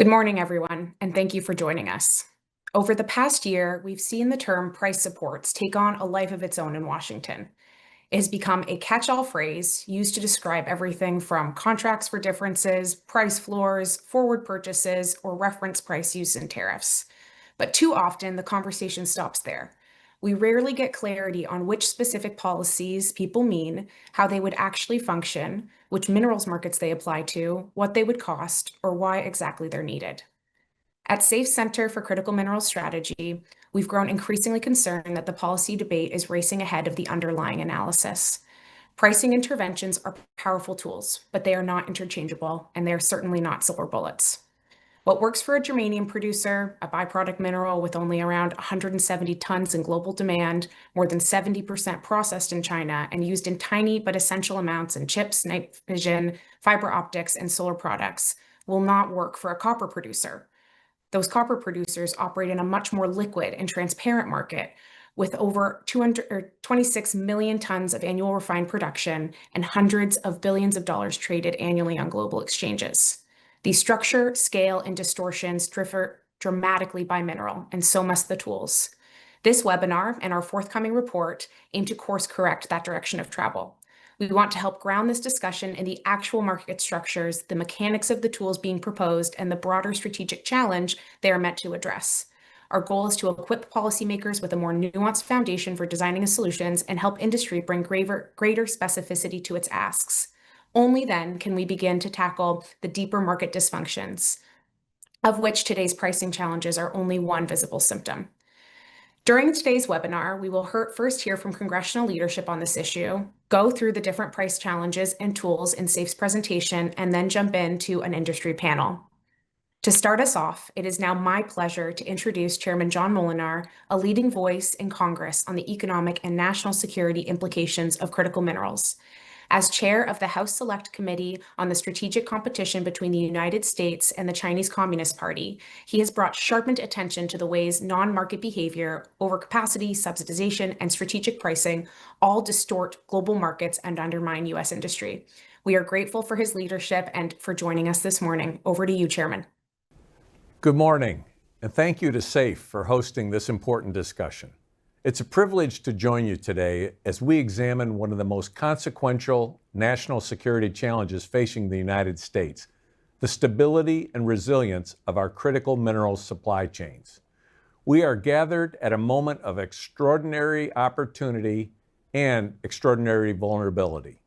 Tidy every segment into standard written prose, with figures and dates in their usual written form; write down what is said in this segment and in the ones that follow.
Good morning, everyone, and thank you for joining us. Over the past year, we've seen the term price supports take on a life of its own in Washington. It has become a catch-all phrase used to describe everything from contracts for differences, price floors, forward purchases, or reference price use in tariffs. But too often, the conversation stops there. We rarely get clarity on which specific policies people mean, how they would actually function, which minerals markets they apply to, what they would cost, or why exactly they're needed. At SAFE Center for Critical Minerals Strategy, we've grown increasingly concerned that the policy debate is racing ahead of the underlying analysis. Pricing interventions are powerful tools, but they are not interchangeable, and they are certainly not silver bullets. What works for a germanium producer, a byproduct mineral with only around 170 tons in global demand, more than 70% processed in China, and used in tiny but essential amounts in chips, night vision, fiber optics, and solar products, will not work for a copper producer. Those copper producers operate in a much more liquid and transparent market with over 26 million tons of annual refined production and hundreds of billions of dollars traded annually on global exchanges. The structure, scale, and distortions differ dramatically by mineral, and so must the tools. This webinar and our forthcoming report aim to course correct that direction of travel. We want to help ground this discussion in the actual market structures, the mechanics of the tools being proposed, and the broader strategic challenge they are meant to address. Our goal is to equip policymakers with a more nuanced foundation for designing solutions and help industry bring greater specificity to its asks. Only then can we begin to tackle the deeper market dysfunctions, of which today's pricing challenges are only one visible symptom. During today's webinar, we will first hear from congressional leadership on this issue, go through the different price challenges and tools in SAFE's presentation, and then jump into an industry panel. To start us off, it is now my pleasure to introduce Chairman John Moolenaar, a leading voice in Congress on the economic and national security implications of critical minerals. As chair of the House Select Committee on the Strategic Competition between the United States and the Chinese Communist Party, he has brought sharpened attention to the ways non-market behavior, overcapacity, subsidization, and strategic pricing all distort global markets and undermine U.S. industry. We are grateful for his leadership and for joining us this morning. Over to you, Chairman. Good morning, and thank you to SAFE for hosting this important discussion. It's a privilege to join you today as we examine one of the most consequential national security challenges facing the United States, the stability and resilience of our critical minerals supply chains. We are gathered at a moment of extraordinary opportunity and extraordinary vulnerability.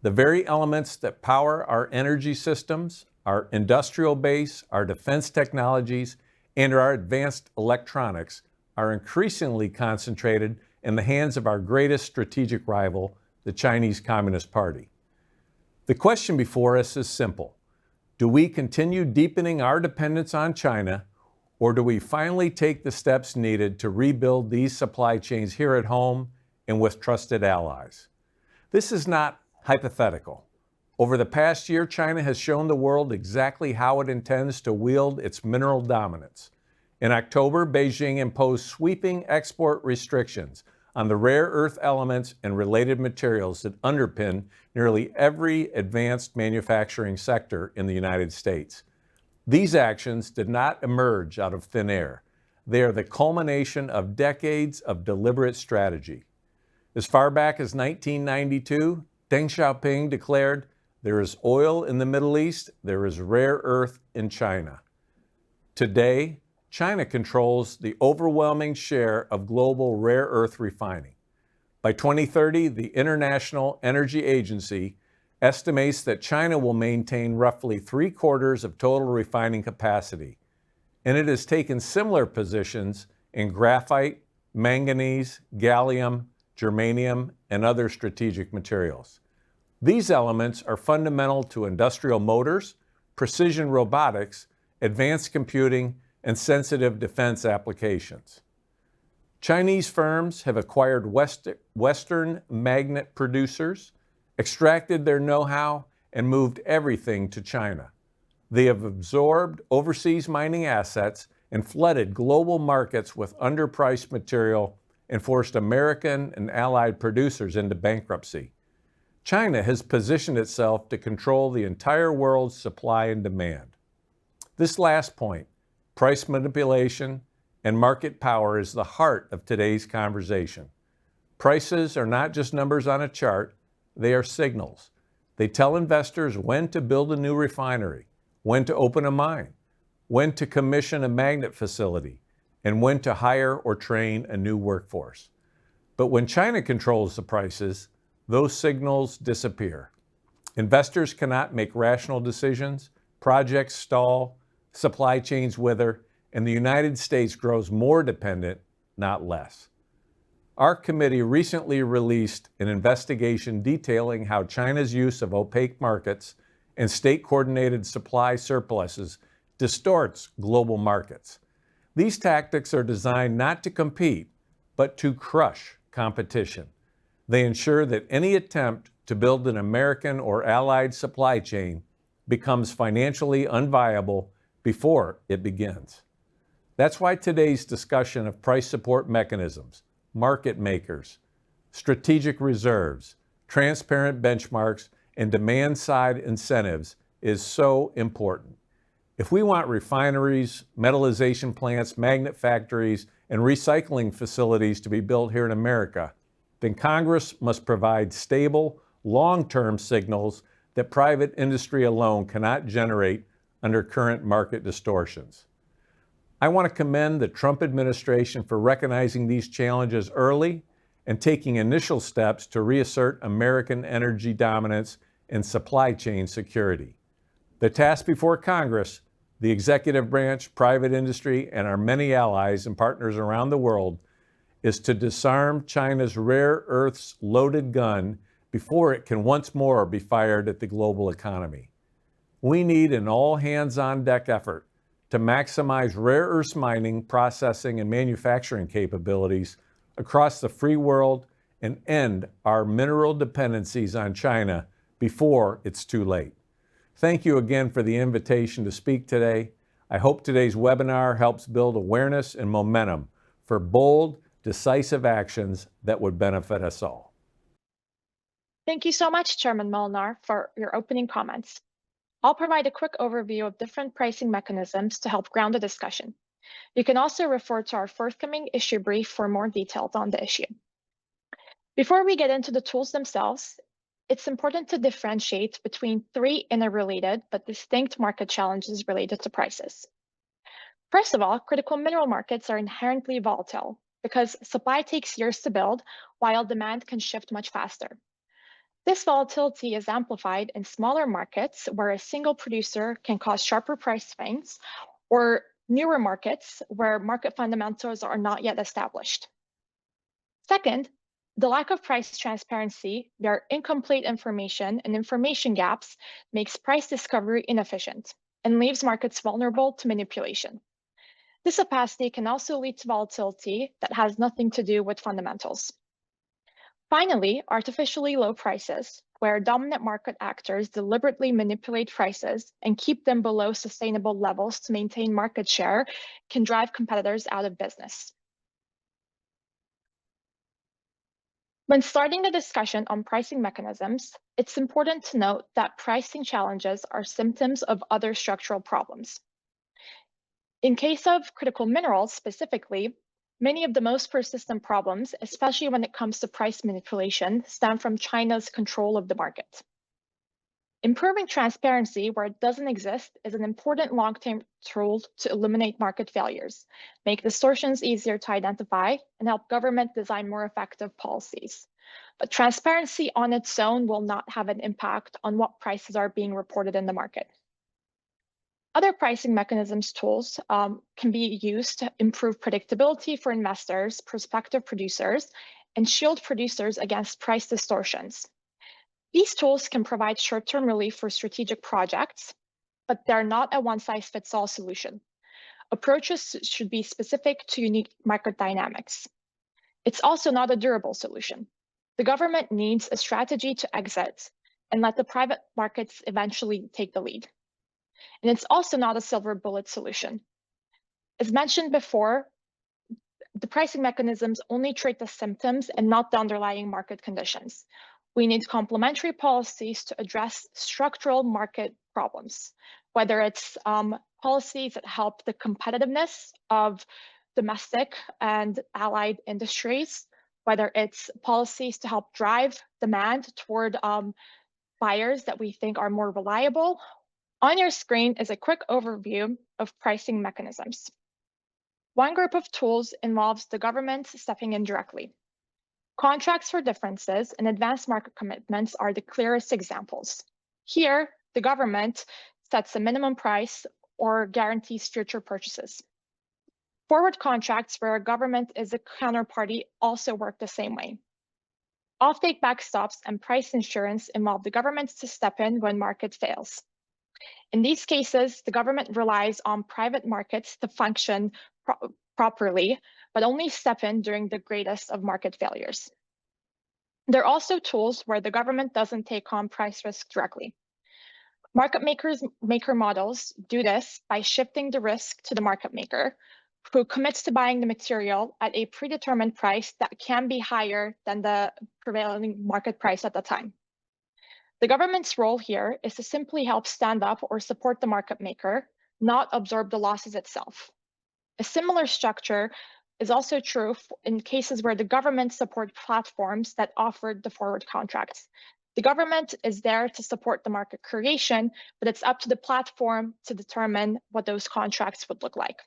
The very elements that power our energy systems, our industrial base, our defense technologies, and our advanced electronics are increasingly concentrated in the hands of our greatest strategic rival, the Chinese Communist Party. The question before us is simple. Do we continue deepening our dependence on China, or do we finally take the steps needed to rebuild these supply chains here at home and with trusted allies? This is not hypothetical. Over the past year, China has shown the world exactly how it intends to wield its mineral dominance. In October, Beijing imposed sweeping export restrictions on the rare earth elements and related materials that underpin nearly every advanced manufacturing sector in the United States. These actions did not emerge out of thin air. They are the culmination of decades of deliberate strategy. As far back as 1992, Deng Xiaoping declared, "There is oil in the Middle East, there is rare earth in China." Today, China controls the overwhelming share of global rare earth refining. By 2030, the International Energy Agency estimates that China will maintain roughly 3/4 of total refining capacity, and it has taken similar positions in graphite, manganese, gallium, germanium, and other strategic materials. These elements are fundamental to industrial motors, precision robotics, advanced computing, and sensitive defense applications. Chinese firms have acquired Western magnet producers, extracted their know-how, and moved everything to China. They have absorbed overseas mining assets and flooded global markets with underpriced material and forced American and allied producers into bankruptcy. China has positioned itself to control the entire world's supply and demand. This last point, price manipulation and market power, is the heart of today's conversation. Prices are not just numbers on a chart, they are signals. They tell investors when to build a new refinery, when to open a mine, when to commission a magnet facility, and when to hire or train a new workforce. But when China controls the prices, those signals disappear. Investors cannot make rational decisions, projects stall, supply chains wither, and the United States grows more dependent, not less. Our committee recently released an investigation detailing how China's use of opaque markets and state-coordinated supply surpluses distorts global markets. These tactics are designed not to compete, but to crush competition. They ensure that any attempt to build an American or allied supply chain becomes financially unviable before it begins. That's why today's discussion of price support mechanisms, market makers, strategic reserves, transparent benchmarks, and demand-side incentives is so important. If we want refineries, metallization plants, magnet factories, and recycling facilities to be built here in America, then Congress must provide stable, long-term signals that private industry alone cannot generate under current market distortions. I want to commend the Trump administration for recognizing these challenges early and taking initial steps to reassert American energy dominance and supply chain security. The task before Congress, the executive branch, private industry, and our many allies and partners around the world is to disarm China's rare earths loaded gun before it can once more be fired at the global economy. We need an all-hands-on-deck effort to maximize rare earths mining, processing, and manufacturing capabilities across the free world and end our mineral dependencies on China before it's too late. Thank you again for the invitation to speak today. I hope today's webinar helps build awareness and momentum for bold, decisive actions that would benefit us all. Thank you so much, Chairman Moolenaar, for your opening comments. I'll provide a quick overview of different pricing mechanisms to help ground the discussion. You can also refer to our forthcoming issue brief for more details on the issue. Before we get into the tools themselves, it's important to differentiate between three interrelated but distinct market challenges related to prices. First of all, critical mineral markets are inherently volatile because supply takes years to build while demand can shift much faster. This volatility is amplified in smaller markets where a single producer can cause sharper price swings, or newer markets where market fundamentals are not yet established. Second, the lack of price transparency, their incomplete information and information gaps makes price discovery inefficient and leaves markets vulnerable to manipulation. This opacity can also lead to volatility that has nothing to do with fundamentals. Finally, artificially low prices, where dominant market actors deliberately manipulate prices and keep them below sustainable levels to maintain market share, can drive competitors out of business. When starting the discussion on pricing mechanisms, it's important to note that pricing challenges are symptoms of other structural problems. In case of critical minerals specifically, many of the most persistent problems, especially when it comes to price manipulation, stem from China's control of the market. Improving transparency where it doesn't exist is an important long-term tool to eliminate market failures, make distortions easier to identify, and help government design more effective policies. But transparency on its own will not have an impact on what prices are being reported in the market. Other pricing mechanisms tools can be used to improve predictability for investors, prospective producers, and shield producers against price distortions. These tools can provide short-term relief for strategic projects, but they're not a one-size-fits-all solution. Approaches should be specific to unique market dynamics. It's also not a durable solution. The government needs a strategy to exit and let the private markets eventually take the lead. And it's also not a silver bullet solution. As mentioned before, the pricing mechanisms only treat the symptoms and not the underlying market conditions. We need complementary policies to address structural market problems, whether it's policies that help the competitiveness of domestic and allied industries, whether it's policies to help drive demand toward buyers that we think are more reliable. On your screen is a quick overview of pricing mechanisms. One group of tools involves the government stepping in directly. Contracts for differences and advanced market commitments are the clearest examples. Here, the government sets a minimum price or guarantees future purchases. Forward contracts where a government is a counterparty also work the same way. Offtake backstops and price insurance involve the government to step in when market fails. In these cases, the government relies on private markets to function properly, but only step in during the greatest of market failures. There are also tools where the government doesn't take on price risk directly. Market maker models do this by shifting the risk to the market maker, who commits to buying the material at a predetermined price that can be higher than the prevailing market price at the time. The government's role here is to simply help stand up or support the market maker, not absorb the losses itself. A similar structure is also true in cases where the government supports platforms that offered the forward contracts. The government is there to support the market creation, but it's up to the platform to determine what those contracts would look like.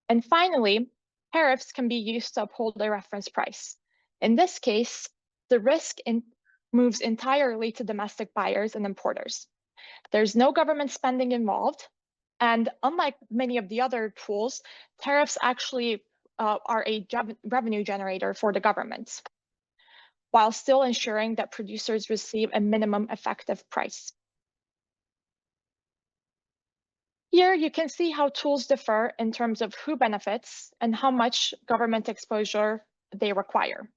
And finally, tariffs can be used to uphold a reference price. In this case, the risk moves entirely to domestic buyers and importers. There's no government spending involved, and unlike many of the other tools, tariffs actually are a revenue generator for the government, while still ensuring that producers receive a minimum effective price. Here you can see how tools differ in terms of who benefits and how much government exposure they require.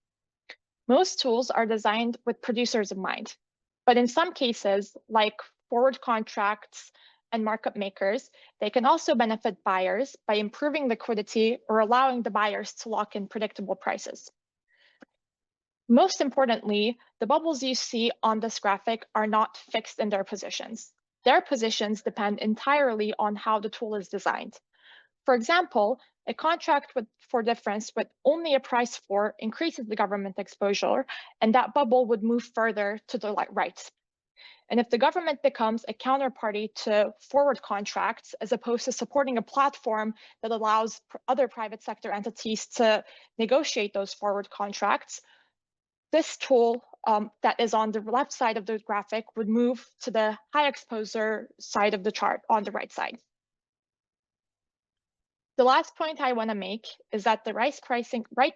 Most tools are designed with producers in mind, but in some cases, like forward contracts and market makers, they can also benefit buyers by improving liquidity or allowing the buyers to lock in predictable prices. Most importantly, the bubbles you see on this graphic are not fixed in their positions. Their positions depend entirely on how the tool is designed. For example, a contract for difference with only a price floor increases the government exposure, and that bubble would move further to the right. And if the government becomes a counterparty to forward contracts, as opposed to supporting a platform that allows other private sector entities to negotiate those forward contracts, this tool that is on the left side of the graphic would move to the high exposure side of the chart on the right side. The last point I want to make is that the right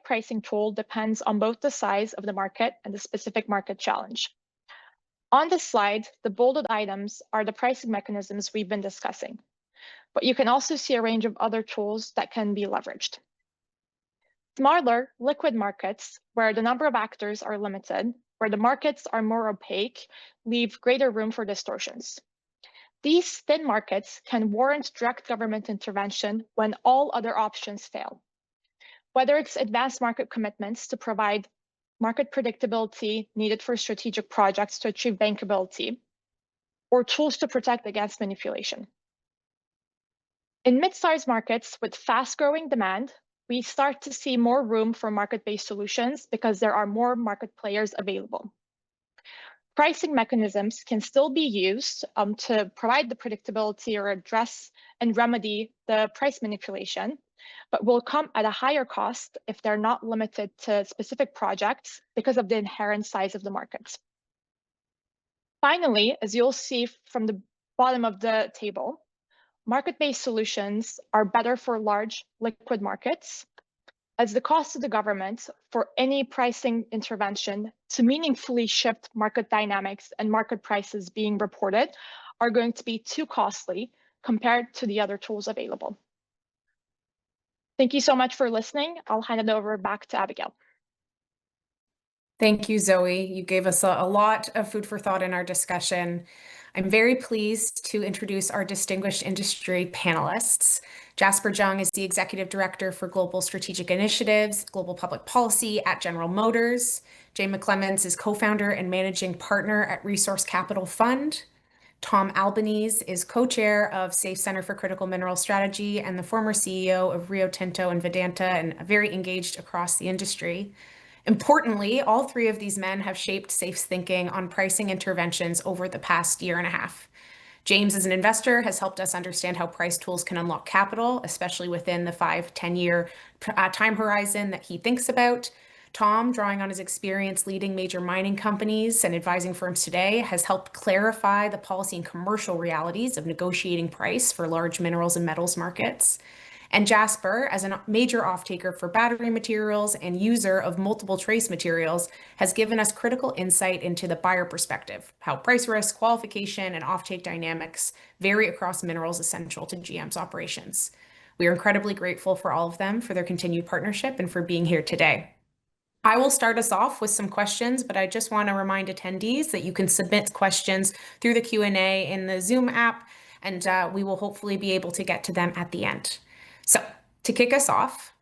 pricing tool depends on both the size of the market and the specific market challenge. On this slide, the bolded items are the pricing mechanisms we've been discussing, but you can also see a range of other tools that can be leveraged. Smaller liquid markets, where the number of actors are limited, where the markets are more opaque, leave greater room for distortions. These thin markets can warrant direct government intervention when all other options fail. Whether it's advanced market commitments to provide market predictability needed for strategic projects to achieve bankability, or tools to protect against manipulation. In mid-sized markets with fast-growing demand, we start to see more room for market-based solutions because there are more market players available. Pricing mechanisms can still be used to provide the predictability or address and remedy the price manipulation, but will come at a higher cost if they're not limited to specific projects because of the inherent size of the markets. Finally, as you'll see from the bottom of the table, market-based solutions are better for large liquid markets, as the cost of the government for any pricing intervention to meaningfully shift market dynamics and market prices being reported are going to be too costly compared to the other tools available. Thank you so much for listening. I'll hand it over back to Abigail. Thank you, Zoe. You gave us a lot of food for thought in our discussion. I'm very pleased to introduce our distinguished industry panelists. Jasper Jung is the Executive Director for Global Strategic Initiatives, Global Public Policy at General Motors. Jay McClements is co-founder and managing partner at Resource Capital Fund. Tom Albanese is co-chair of SAFE Center for Critical Mineral Strategy and the former CEO of Rio Tinto and Vedanta, and very engaged across the industry. Importantly, all three of these men have shaped SAFE's thinking on pricing interventions over the past year and a half. James, as an investor, has helped us understand how price tools can unlock capital, especially within the 5-10 year time horizon that he thinks about. Tom, drawing on his experience leading major mining companies and advising firms today, has helped clarify the policy and commercial realities of negotiating price for large minerals and metals markets. And Jasper, as a major off-taker for battery materials and user of multiple trace materials, has given us critical insight into the buyer perspective, how price risk, qualification, and off-take dynamics vary across minerals essential to GM's operations. We are incredibly grateful for all of them for their continued partnership and for being here today. I will start us off with some questions, but I just want to remind attendees that you can submit questions through the Q&A in the Zoom app, and we will hopefully be able to get to them at the end. So, to kick us off,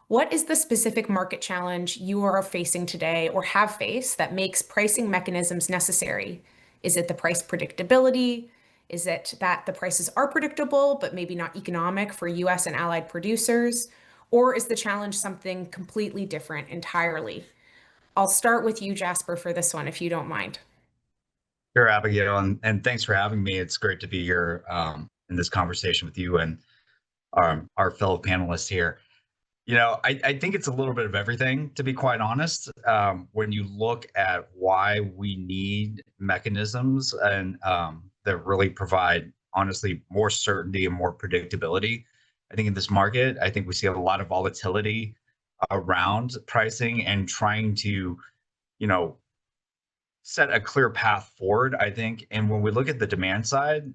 what is the specific market challenge you are facing today or have faced that makes pricing mechanisms necessary? Is it the price predictability? Is it that the prices are predictable but maybe not economic for US and allied producers? Or is the challenge something completely different entirely? I'll start with you, Jasper, for this one, if you don't mind. Sure, Abigail, and thanks for having me. It's great to be here in this conversation with you and our fellow panelists here. You know, I think it's a little bit of everything, to be quite honest. When you look at why we need mechanisms and that really provide, honestly, more certainty and more predictability, I think in this market, I think we see a lot of volatility around pricing and trying to, you know, set a clear path forward, I think. And when we look at the demand side,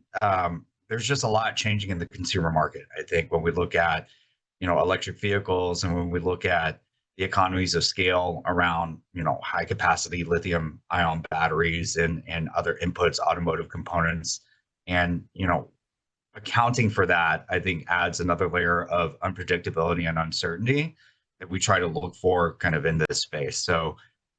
there's just a lot changing in the consumer market. I think when we look at, you know, electric vehicles and when we look at the economies of scale around, you know, high capacity lithium ion batteries and other inputs, automotive components, and, you know, accounting for that, I think adds another layer of unpredictability and uncertainty that we try to look for kind of in this space. So,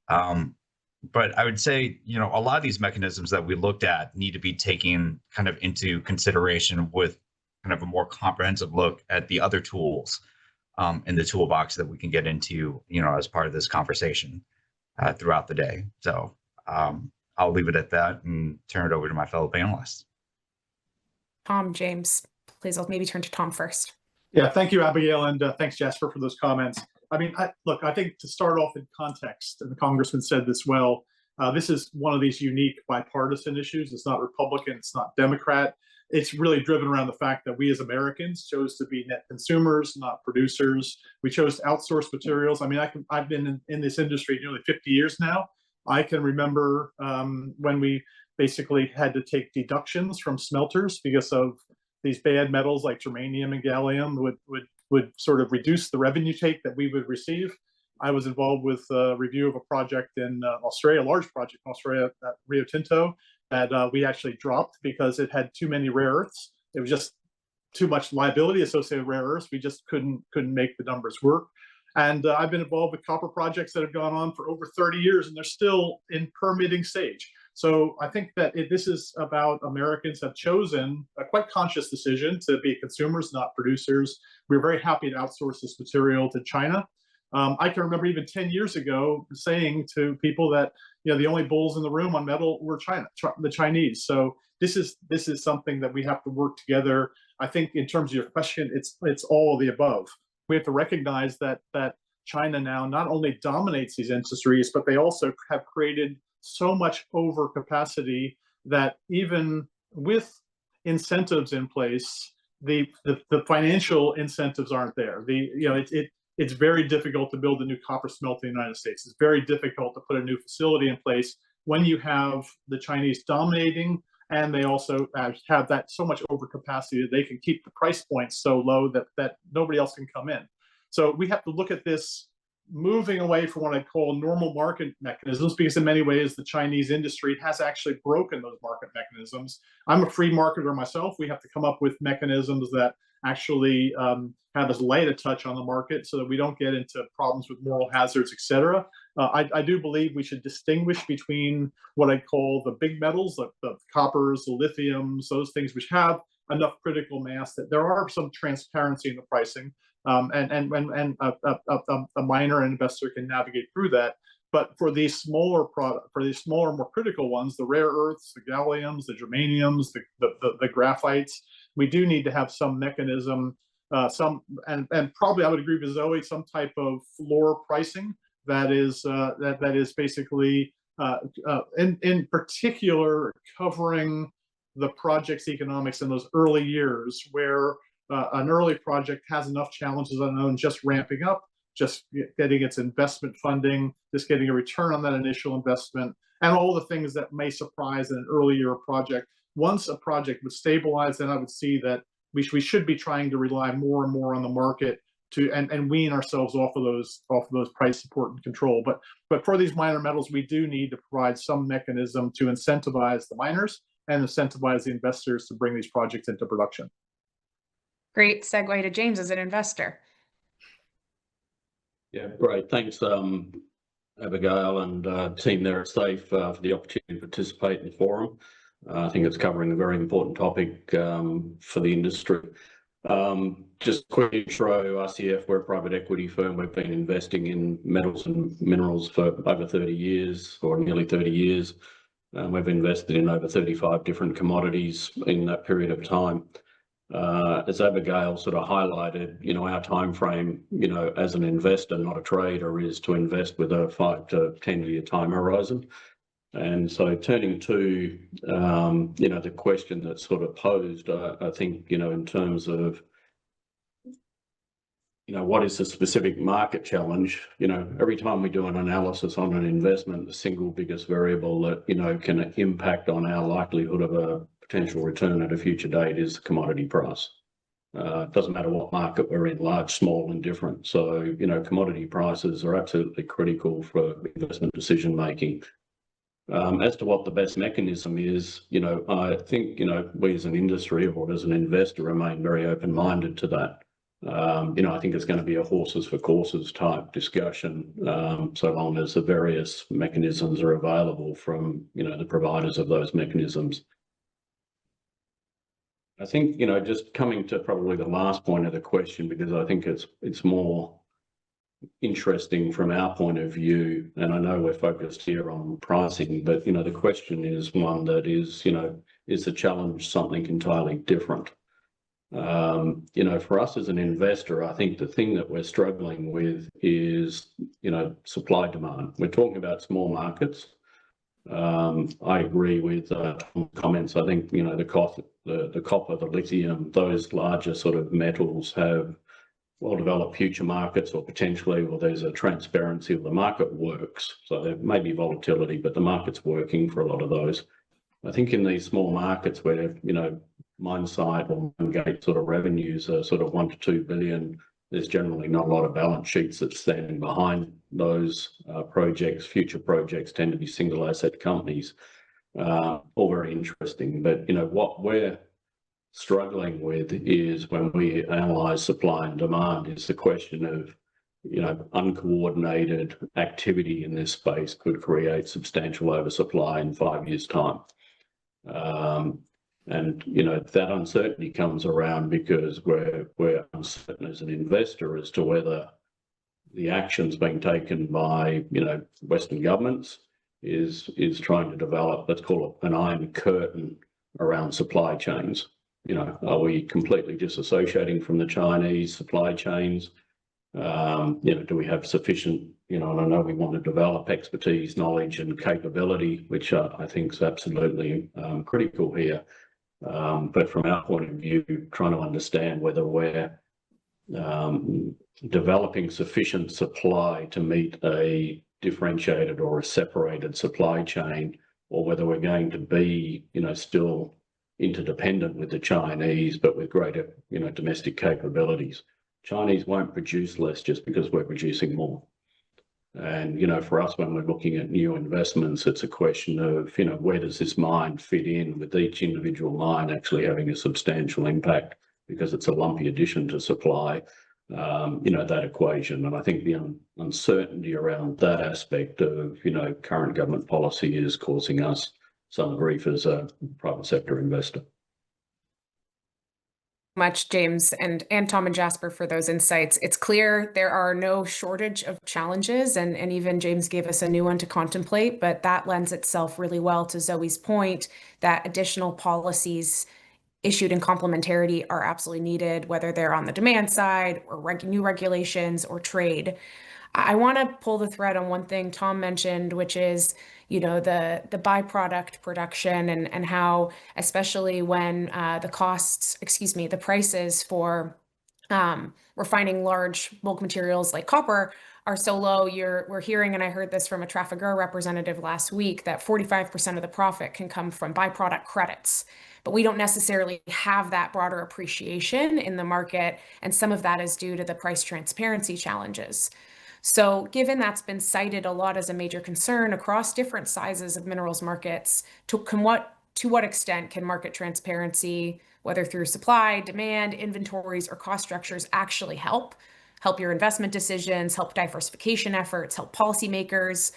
but I would say, you know, a lot of these mechanisms that we looked at need to be taken kind of into consideration with kind of a more comprehensive look at the other tools in the toolbox that we can get into, you know, as part of this conversation throughout the day. So I'll leave it at that and turn it over to my fellow panelists. Tom, James, please, I'll maybe turn to Tom first. Yeah, thank you, Abigail, and thanks, Jasper, for those comments. I mean, look, I think to start off in context, and the Congressman said this well, this is one of these unique bipartisan issues. It's not Republican, it's not Democrat. It's really driven around the fact that we as Americans chose to be net consumers, not producers. We chose to outsource materials. I mean, I've been in this industry nearly 50 years now. I can remember when we basically had to take deductions from smelters because of these bad metals like germanium and gallium would sort of reduce the revenue take that we would receive. I was involved with a review of a project in Australia, a large project in Australia at Rio Tinto that we actually dropped because it had too many rare earths. It was just too much liability associated with rare earths. We just couldn't make the numbers work. And I've been involved with copper projects that have gone on for over 30 years, and they're still in permitting stage. So I think that this is about Americans have chosen a quite conscious decision to be consumers, not producers. We're very happy to outsource this material to China. I can remember even 10 years ago saying to people that, you know, the only bulls in the room on metal were the Chinese. So this is something that we have to work together. I think in terms of your question, it's all of the above. We have to recognize that China now not only dominates these industries, but they also have created so much overcapacity that even with incentives in place, the financial incentives aren't there. It's very difficult to build a new copper smelter in the United States. It's very difficult to put a new facility in place when you have the Chinese dominating, and they also have that so much overcapacity that they can keep the price points so low that nobody else can come in. So we have to look at this moving away from what I call normal market mechanisms, because in many ways the Chinese industry has actually broken those market mechanisms. I'm a free marketer myself. We have to come up with mechanisms that actually have as light a touch on the market so that we don't get into problems with moral hazards, et cetera. I do believe we should distinguish between what I call the big metals, like the coppers, the lithiums, those things which have enough critical mass that there are some transparency in the pricing, and a miner and investor can navigate through that. But for these smaller more critical ones, the rare earths, the galliums, the germaniums, the graphites, we do need to have some mechanism, and probably I would agree with Zoe, some type of floor pricing that is basically in particular covering the project's economics in those early years, where an early project has enough challenges unknown, just ramping up, just getting its investment funding, just getting a return on that initial investment, and all the things that may surprise in an earlier project. Once a project would stabilize, then I would see that we should be trying to rely more and more on the market to and wean ourselves off of those price support and control. But for these minor metals, we do need to provide some mechanism to incentivize the miners and incentivize the investors to bring these projects into production. Great segue to James as an investor. Yeah, great. Thanks, Abigail and team there at SAFE for the opportunity to participate in the forum. I think it's covering a very important topic for the industry. Just a quick intro, RCF, we're a private equity firm. We've been investing in metals and minerals for over 30 years, or nearly 30 years. We've invested in over 35 different commodities in that period of time. As Abigail sort of highlighted, our time frame, as an investor, not a trader, is to invest with a 5 to 10 year time horizon. And so turning to, the question that's sort of posed, I think, in terms of, what is the specific market challenge? Every time we do an analysis on an investment, the single biggest variable that, can impact on our likelihood of a potential return at a future date is the commodity price. It doesn't matter what market we're in, large, small, and different. So, commodity prices are absolutely critical for investment decision making. As to what the best mechanism is, I think, we as an industry or as an investor remain very open-minded to that. I think it's going to be a horses for courses type discussion, so long as the various mechanisms are available from, the providers of those mechanisms. I think, just coming to probably the last point of the question, because I think it's more interesting from our point of view, and I know we're focused here on pricing, but the question is one that is, is the challenge something entirely different? For us as an investor, I think the thing that we're struggling with is, supply demand. We're talking about small markets. I agree with comments. I think, the copper, the lithium, those larger sort of metals have well-developed future markets, or potentially, or there's a transparency of the market works. So there may be volatility, but the market's working for a lot of those. I think in these small markets where, mine site or mine gate sort of revenues are sort of 1 to 2 billion, there's generally not a lot of balance sheets that's standing behind those projects. Future projects tend to be single asset companies, all very interesting. But, what we're struggling with is when we analyze supply and demand is the question of, uncoordinated activity in this space could create substantial oversupply in 5 years' time. And, that uncertainty comes around because we're uncertain as an investor as to whether the actions being taken by, Western governments is trying to develop, let's call it an iron curtain around supply chains. Are we completely disassociating from the Chinese supply chains? Do we have sufficient, and I know we want to develop expertise, knowledge and capability, which I think is absolutely critical here. But from our point of view, trying to understand whether we're developing sufficient supply to meet a differentiated or a separated supply chain, or whether we're going to be, still interdependent with the Chinese, but with greater, domestic capabilities. Chinese won't produce less just because we're producing more. And, for us, when we're looking at new investments, it's a question of, where does this mine fit in, with each individual mine actually having a substantial impact because it's a lumpy addition to supply. that equation. And I think the uncertainty around that aspect of, current government policy is causing us some grief as a private sector investor. Much, James, and Tom and Jasper, for those insights. It's clear there are no shortage of challenges, and even James gave us a new one to contemplate, but that lends itself really well to Zoe's point that additional policies issued in complementarity are absolutely needed, whether they're on the demand side or new regulations or trade. I want to pull the thread on one thing Tom mentioned, which is, the byproduct production and how, especially when the prices for refining large bulk materials like copper are so low. We're hearing, and I heard this from a Trafigura representative last week, that 45% of the profit can come from byproduct credits. But we don't necessarily have that broader appreciation in the market, and some of that is due to the price transparency challenges. So given that's been cited a lot as a major concern across different sizes of minerals markets, to what extent can market transparency, whether through supply, demand, inventories, or cost structures, actually help your investment decisions, help diversification efforts, help policymakers,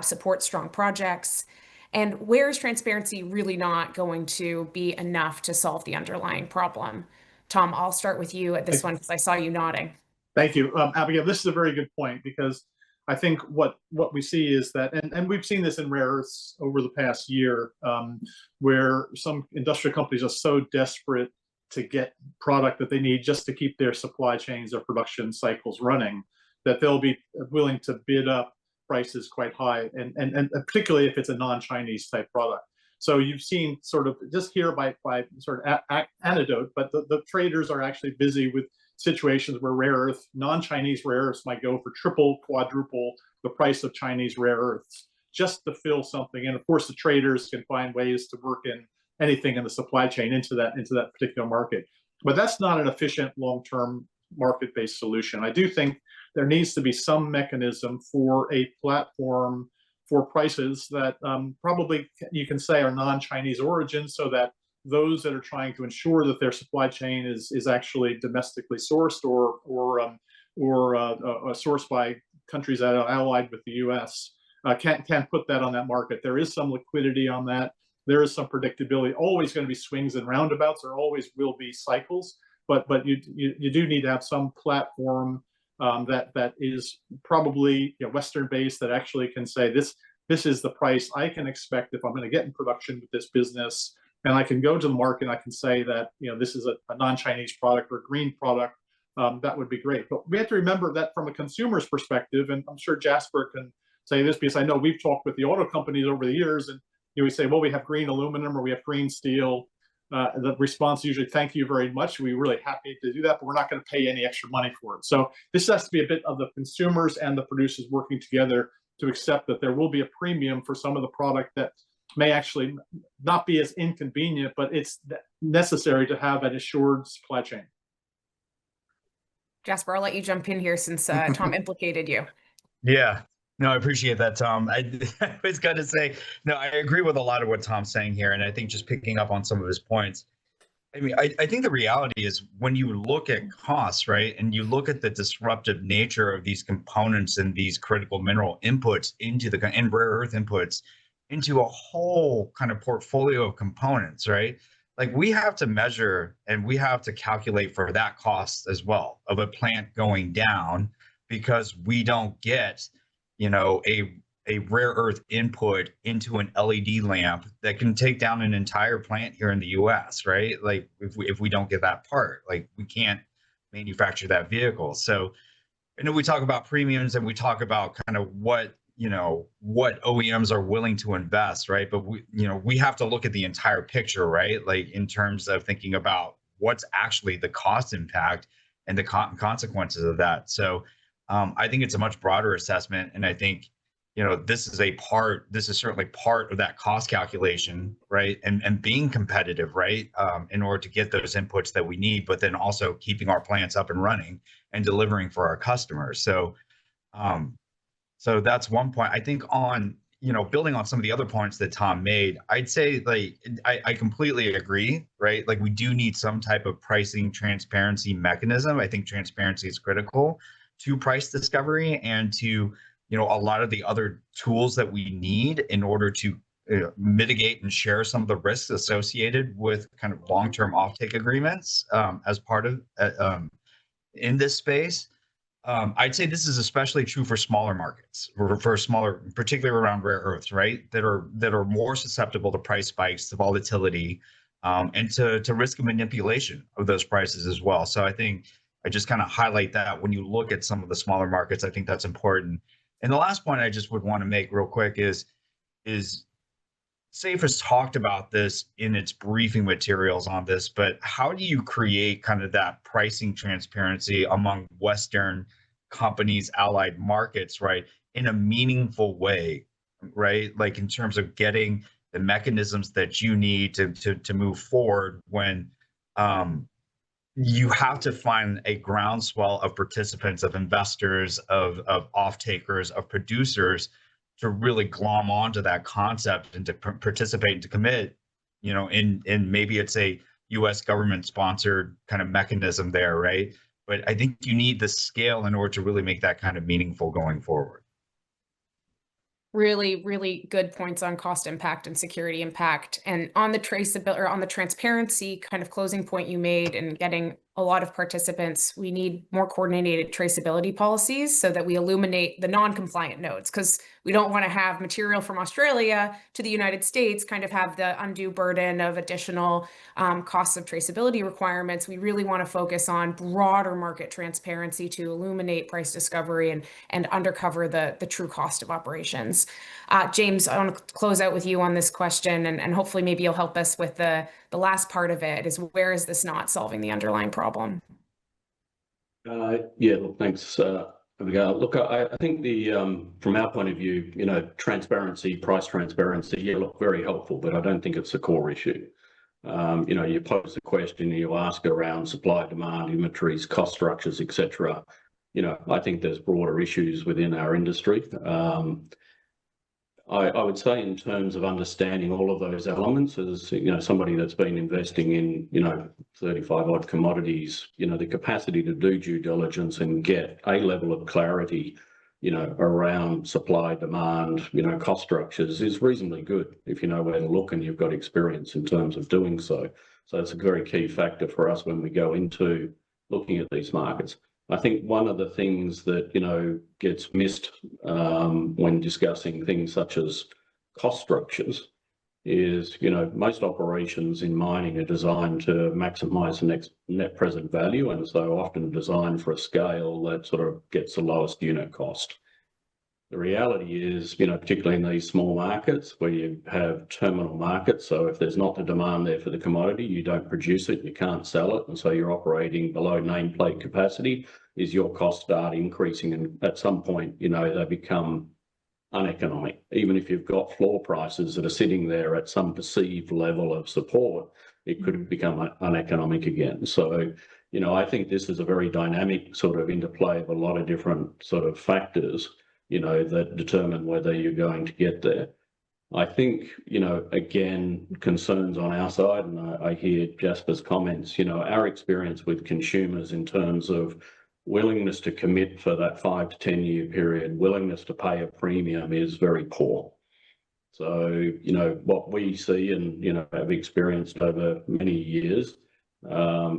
support strong projects? And where is transparency really not going to be enough to solve the underlying problem? Tom, I'll start with you at this one because I saw you nodding. Thank you, Abigail. This is a very good point, because I think what we see is that, and we've seen this in rare earths over the past year, where some industrial companies are so desperate to get product that they need just to keep their supply chains or production cycles running, that they'll be willing to bid up prices quite high, and particularly if it's a non-Chinese type product. So you've seen sort of just here by sort of anecdote, but the traders are actually busy with situations where non-Chinese rare earths might go for triple, quadruple the price of Chinese rare earths just to fill something. And of course, the traders can find ways to work in anything in the supply chain into that particular market. But that's not an efficient long-term market-based solution. I do think there needs to be some mechanism for a platform for prices that probably you can say are non-Chinese origin, so that those that are trying to ensure that their supply chain is actually domestically sourced or sourced by countries that are allied with the U.S. Can put that on that market. There is some liquidity on that. There is some predictability. Always going to be swings and roundabouts. There always will be cycles, but you do need to have some platform that is probably Western based, that actually can say this is the price I can expect if I'm going to get in production with this business. And I can go to the market and I can say that, this is a non-Chinese product or a green product. That would be great. But we have to remember that from a consumer's perspective, and I'm sure Jasper can say this because I know we've talked with the auto companies over the years, and we say, well, we have green aluminum or we have green steel. The response is usually, thank you very much. We're really happy to do that, but we're not going to pay any extra money for it. So this has to be a bit of the consumers and the producers working together to accept that there will be a premium for some of the product that may actually not be as inconvenient, but it's necessary to have an assured supply chain. Jasper, I'll let you jump in here since Tom implicated you. Yeah, no, I appreciate that, Tom. I was going to say, no, I agree with a lot of what Tom's saying here. And I think just picking up on some of his points, I mean, I think the reality is when you look at costs, right, and you look at the disruptive nature of these components and these critical mineral inputs and rare earth inputs into a whole kind of portfolio of components, right? Like we have to measure and we have to calculate for that cost as well of a plant going down, because we don't get, a rare earth input into an LED lamp that can take down an entire plant here in the US, right? Like if we don't get that part, like we can't manufacture that vehicle. So, we talk about premiums and we talk about kind of what OEMs are willing to invest, right? But we have to look at the entire picture, right? Like in terms of thinking about what's actually the cost impact and the consequences of that. So I think it's a much broader assessment. And I think, this is certainly part of that cost calculation, right? And being competitive, right? In order to get those inputs that we need, but then also keeping our plants up and running and delivering for our customers. So, so that's one point. I think on, building on some of the other points that Tom made, I'd say like I completely agree, right? Like we do need some type of pricing transparency mechanism. I think transparency is critical to price discovery and to, a lot of the other tools that we need in order to mitigate and share some of the risks associated with kind of long-term offtake agreements as part of in this space. I'd say this is especially true for smaller markets, for smaller, particularly around rare earths, right? That are more susceptible to price spikes, to volatility, and to risk of manipulation of those prices as well. So I think I just kind of highlight that when you look at some of the smaller markets, I think that's important. And the last point I just would want to make real quick is SAFE has talked about this in its briefing materials on this, but how do you create kind of that pricing transparency among Western companies, allied markets, right, in a meaningful way, right? Like in terms of getting the mechanisms that you need to move forward when you have to find a groundswell of participants, of investors, of off-takers, of producers to really glom onto that concept and to participate and to commit, in maybe it's a U.S. government sponsored kind of mechanism there, right? But I think you need the scale in order to really make that kind of meaningful going forward. Really, really good points on cost impact and security impact. And on the traceability or on the transparency kind of closing point you made and getting a lot of participants, we need more coordinated traceability policies so that we illuminate the non-compliant nodes, because we don't want to have material from Australia to the United States kind of have the undue burden of additional costs of traceability requirements. We really want to focus on broader market transparency to illuminate price discovery and undercover the true cost of operations. James, I want to close out with you on this question, and hopefully maybe you'll help us with the last part of it, is where is this not solving the underlying problem? Yeah, look, thanks, Abigail. Look, I think from our point of view, transparency, price transparency, yeah, look, very helpful, but I don't think it's a core issue. You pose a question, you ask around supply, demand, inventories, cost structures, etc. I think there's broader issues within our industry. I would say in terms of understanding all of those elements, as somebody that's been investing in 35 odd commodities, the capacity to do due diligence and get a level of clarity around supply, demand, cost structures is reasonably good if you know where to look and you've got experience in terms of doing so. So it's a very key factor for us when we go into looking at these markets. I think one of the things that, gets missed when discussing things such as cost structures is, most operations in mining are designed to maximize the net present value, and so often designed for a scale that sort of gets the lowest unit cost. The reality is, particularly in these small markets where you have terminal markets, so if there's not the demand there for the commodity, you don't produce it, you can't sell it, and so you're operating below nameplate capacity, is your costs start increasing, and at some point, they become uneconomic. Even if you've got floor prices that are sitting there at some perceived level of support, it could become uneconomic again. So, I think this is a very dynamic sort of interplay of a lot of different sort of factors that determine whether you're going to get there. I think, again, concerns on our side, and I hear Jasper's comments, our experience with consumers in terms of willingness to commit for that 5 to 10 year period, willingness to pay a premium is very poor. So, what we see and, have experienced over many years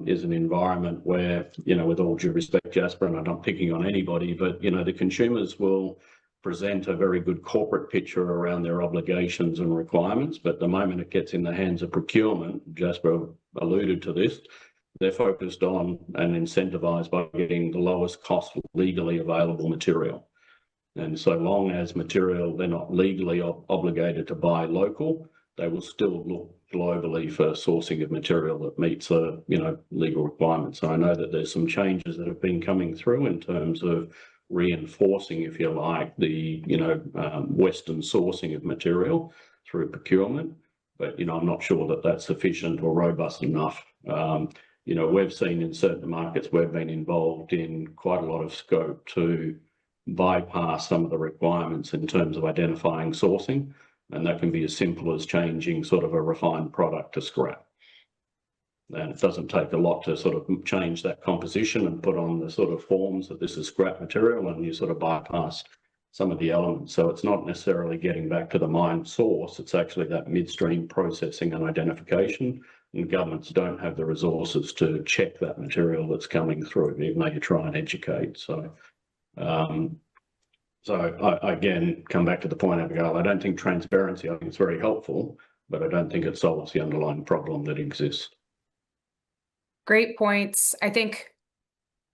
is an environment where, with all due respect, Jasper, and I'm not picking on anybody, but, the consumers will present a very good corporate picture around their obligations and requirements, but the moment it gets in the hands of procurement, Jasper alluded to this, they're focused on and incentivized by getting the lowest cost legally available material. And so long as material they're not legally obligated to buy local, they will still look globally for sourcing of material that meets the legal requirements. So I know that there's some changes that have been coming through in terms of reinforcing, if you like, the Western sourcing of material through procurement, but I'm not sure that that's sufficient or robust enough. We've seen in certain markets we've been involved in quite a lot of scope to bypass some of the requirements in terms of identifying sourcing, and that can be as simple as changing sort of a refined product to scrap. And it doesn't take a lot to sort of change that composition and put on the sort of forms that this is scrap material, and you sort of bypass some of the elements. So it's not necessarily getting back to the mine source, it's actually that midstream processing and identification, and governments don't have the resources to check that material that's coming through, even though you try and educate. So I again come back to the point, Abigail, I don't think transparency, I think it's very helpful, but I don't think it solves the underlying problem that exists. Great points. I think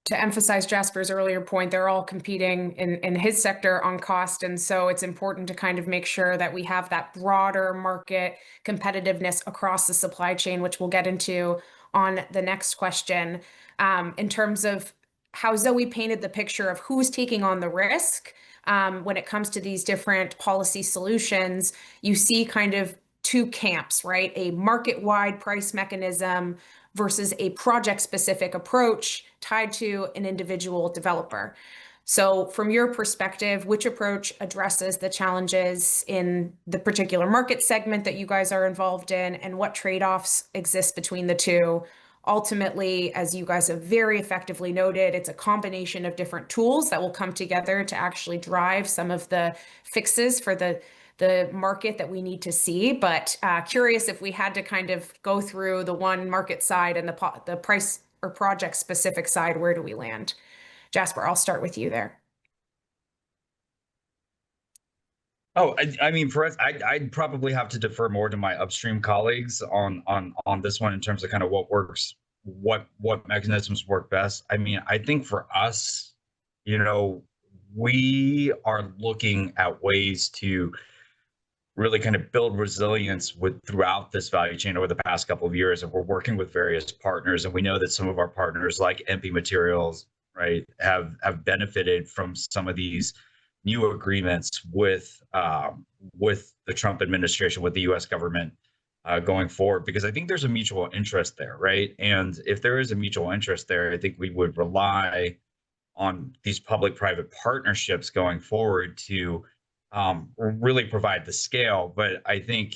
to emphasize Jasper's earlier point, they're all competing in his sector on cost. And so it's important to kind of make sure that we have that broader market competitiveness across the supply chain, which we'll get into on the next question. In terms of how Zoe painted the picture of who's taking on the risk when it comes to these different policy solutions, you see kind of two camps, right? A market-wide price mechanism versus a project-specific approach tied to an individual developer. So from your perspective, which approach addresses the challenges in the particular market segment that you guys are involved in, and what trade-offs exist between the two? Ultimately, as you guys have very effectively noted, it's a combination of different tools that will come together to actually drive some of the fixes for the market that we need to see. But curious if we had to kind of go through the one market side and the price or project specific side, where do we land? Jasper, I'll start with you there. Oh, I mean, for us, I'd probably have to defer more to my upstream colleagues on this one in terms of kind of what works, what mechanisms work best. I mean, I think for us, you know, we are looking at ways to really kind of build resilience throughout this value chain over the past couple of years, and we're working with various partners, and we know that some of our partners, like MP Materials, right, have benefited from some of these new agreements with the Trump administration, with the U.S. government going forward, because I think there's a mutual interest there, right? And if there is a mutual interest there, I think we would rely on these public-private partnerships going forward to really provide the scale. But I think,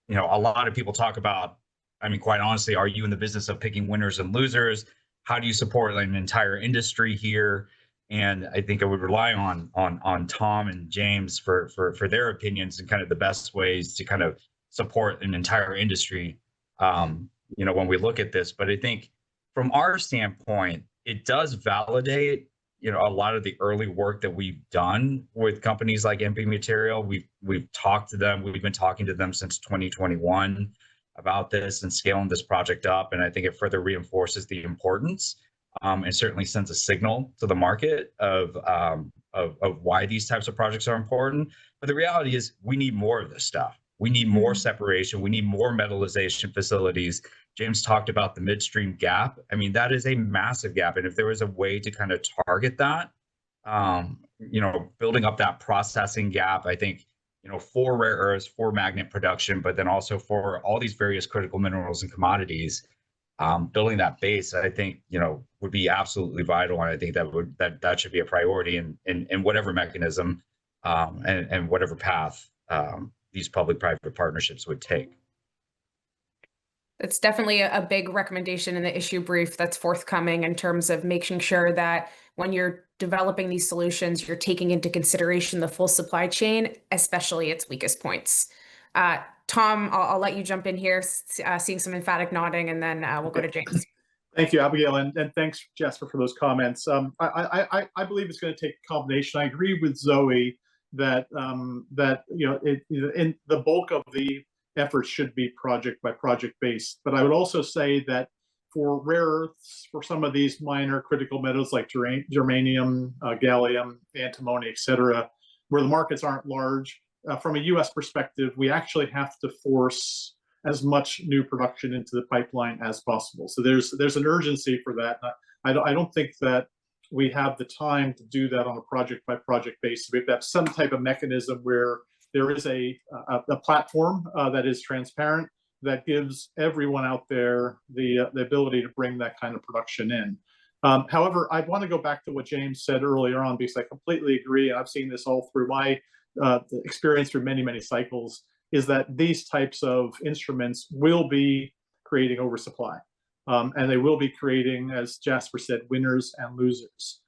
you know, a lot of people talk about, I mean, quite honestly, are you in the business of picking winners and losers? How do you support an entire industry here? And I think I would rely on Tom and James for their opinions and kind of the best ways to kind of support an entire industry, you know, when we look at this. But I think from our standpoint, it does validate, you know, a lot of the early work that we've done with companies like MP Material. We've talked to them. We've been talking to them since 2021 about this and scaling this project up. And I think it further reinforces the importance and certainly sends a signal to the market of why these types of projects are important. But the reality is we need more of this stuff. We need more separation. We need more metallization facilities. James talked about the midstream gap. I mean, that is a massive gap. And if there was a way to kind of target that, you know, building up that processing gap, I think, you know, for rare earths, for magnet production, but then also for all these various critical minerals and commodities, building that base, I think, you know, would be absolutely vital. And I think that should be a priority in whatever mechanism and whatever path these public-private partnerships would take. It's definitely a big recommendation in the issue brief that's forthcoming in terms of making sure that when you're developing these solutions, you're taking into consideration the full supply chain, especially its weakest points. Tom, I'll let you jump in here, seeing some emphatic nodding, and then we'll go to James. Thank you, Abigail, and thanks, Jasper, for those comments. I believe it's going to take a combination. I agree with Zoe that you know, in the bulk of the efforts should be project by project based. But I would also say that for rare earths, for some of these minor critical metals like germanium, gallium, antimony, etc., where the markets aren't large, from a U.S. perspective, we actually have to force as much new production into the pipeline as possible. So there's an urgency for that. I don't think that we have the time to do that on a project by project basis. We have to have some type of mechanism where there is a platform that is transparent, that gives everyone out there the ability to bring that kind of production in. However, I want to go back to what James said earlier on, because I completely agree. I've seen this all through my experience through many, many cycles, is that these types of instruments will be creating oversupply. And they will be creating, as Jasper said, winners and losers.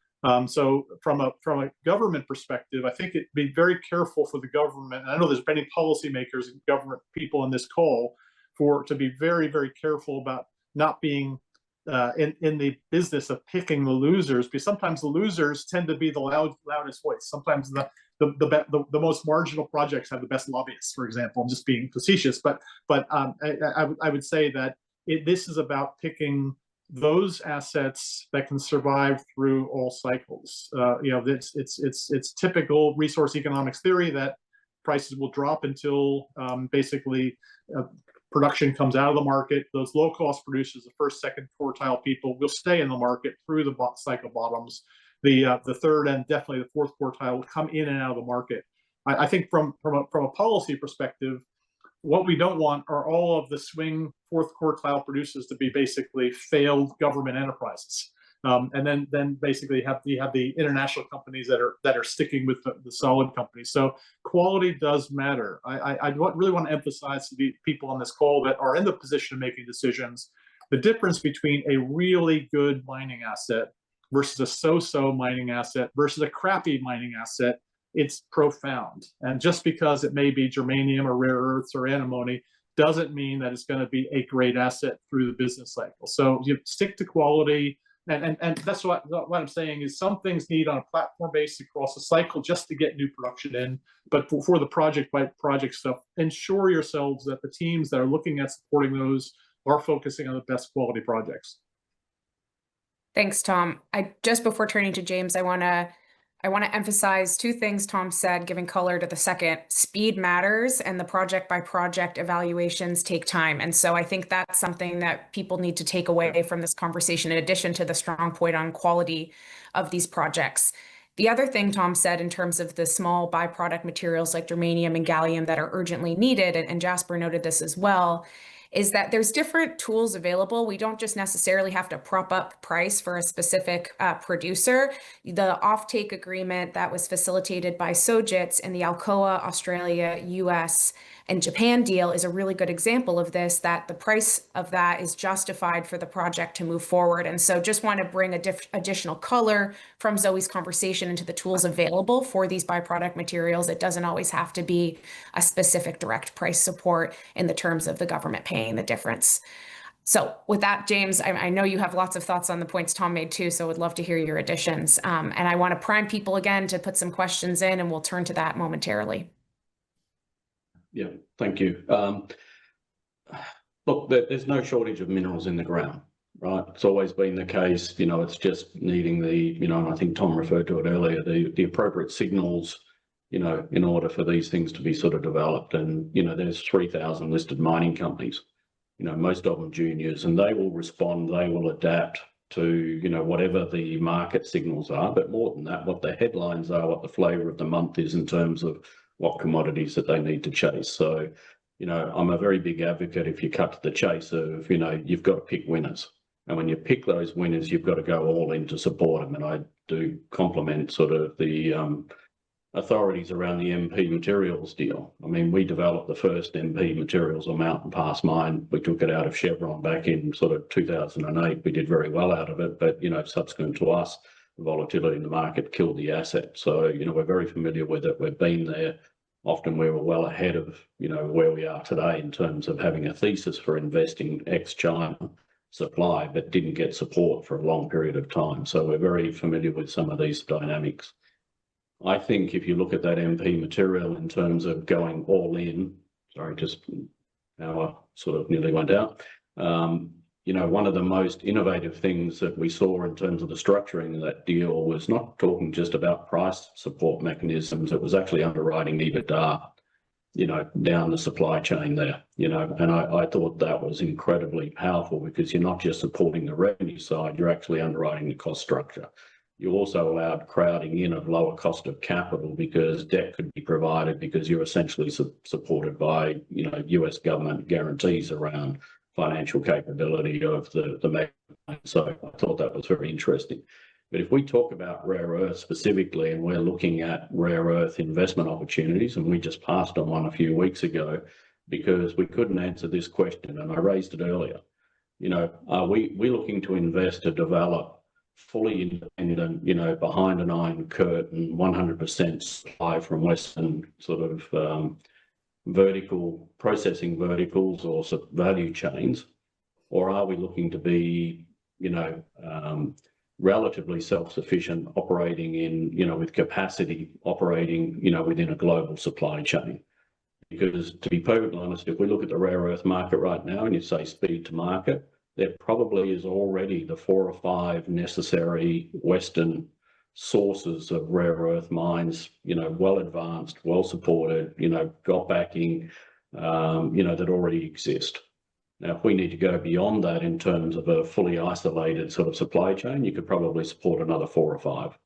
So from a government perspective, I think it'd be very careful for the government. And I know there's many policymakers and government people in this call to be very, very careful about not being in the business of picking the losers, because sometimes the losers tend to be the loudest voice. Sometimes the most marginal projects have the best lobbyists, for example. I'm just being facetious, but I would say that this is about picking those assets that can survive through all cycles. It's typical resource economics theory that prices will drop until basically production comes out of the market. Those low-cost producers, the first, second quartile people, will stay in the market through the cycle bottoms. The third and definitely the fourth quartile will come in and out of the market. I think from a policy perspective, what we don't want are all of the swing fourth quartile producers to be basically failed government enterprises. And then basically you have the international companies that are sticking with the solid companies. So quality does matter. I really want to emphasize to the people on this call that are in the position of making decisions, the difference between a really good mining asset versus a so-so mining asset versus a crappy mining asset. It's profound. And just because it may be germanium or rare earths or antimony doesn't mean that it's going to be a great asset through the business cycle. So you stick to quality. And that's what I'm saying is some things need on a platform basis across the cycle just to get new production in. But for the project by project stuff, ensure yourselves that the teams that are looking at supporting those are focusing on the best quality projects. Thanks, Tom. Just before turning to James, I want to emphasize two things Tom said, giving color to the second. Speed matters, and the project by project evaluations take time. And so I think that's something that people need to take away from this conversation, in addition to the strong point on quality of these projects. The other thing Tom said in terms of the small byproduct materials like germanium and gallium that are urgently needed, and Jasper noted this as well, is that there's different tools available. We don't just necessarily have to prop up price for a specific producer. The offtake agreement that was facilitated by Sojitz and the Alcoa, Australia, US, and Japan deal is a really good example of this, that the price of that is justified for the project to move forward. And so just want to bring additional color from Zoe's conversation into the tools available for these byproduct materials. It doesn't always have to be a specific direct price support in the terms of the government paying the difference. So with that, James, I know you have lots of thoughts on the points Tom made too, so would love to hear your additions. And I want to prime people again to put some questions in, and we'll turn to that momentarily. Yeah, thank you. Look, there's no shortage of minerals in the ground, right? It's always been the case. It's just needing and I think Tom referred to it earlier, the appropriate signals, in order for these things to be sort of developed. And, there's 3,000 listed mining companies, most of them juniors, and they will respond, they will adapt to, whatever the market signals are. But more than that, what the headlines are, what the flavor of the month is in terms of what commodities that they need to chase. So, I'm a very big advocate, if you cut to the chase, of, you've got to pick winners. And when you pick those winners, you've got to go all in to support them. And I do compliment sort of the authorities around the MP Materials deal. I mean, we developed the first MP Materials or Mountain Pass mine. We took it out of Chevron back in sort of 2008. We did very well out of it, but, subsequent to us, the volatility in the market killed the asset. So, we're very familiar with it. We've been there. Often we were well ahead of, where we are today in terms of having a thesis for investing ex-China supply, but didn't get support for a long period of time. So we're very familiar with some of these dynamics. I think if you look at that MP material in terms of going all in, sorry, just our sort of nearly went out. One of the most innovative things that we saw in terms of the structuring of that deal was not talking just about price support mechanisms. It was actually underwriting EBITDA, down the supply chain there, and I thought that was incredibly powerful, because you're not just supporting the revenue side, you're actually underwriting the cost structure. You also allowed crowding in of lower cost of capital, because debt could be provided, because you're essentially supported by, US government guarantees around financial capability of the magnet. So I thought that was very interesting. But if we talk about rare earth specifically, and we're looking at rare earth investment opportunities, and we just passed on one a few weeks ago because we couldn't answer this question, and I raised it earlier. You know, are we looking to invest to develop fully independent, you know, behind an iron curtain, 100% supply from Western sort of vertical processing verticals or value chains, or are we looking to be, you know, relatively self-sufficient, operating in, you know, with capacity, operating, you know, within a global supply chain? Because to be perfectly honest, if we look at the rare earth market right now and you say speed to market, there probably is already the 4 or 5 necessary Western sources of rare earth mines, you know, well advanced, well supported, you know, got backing, you know, that already exist. Now, if we need to go beyond that in terms of a fully isolated sort of supply chain, you could probably support another 4 or 5,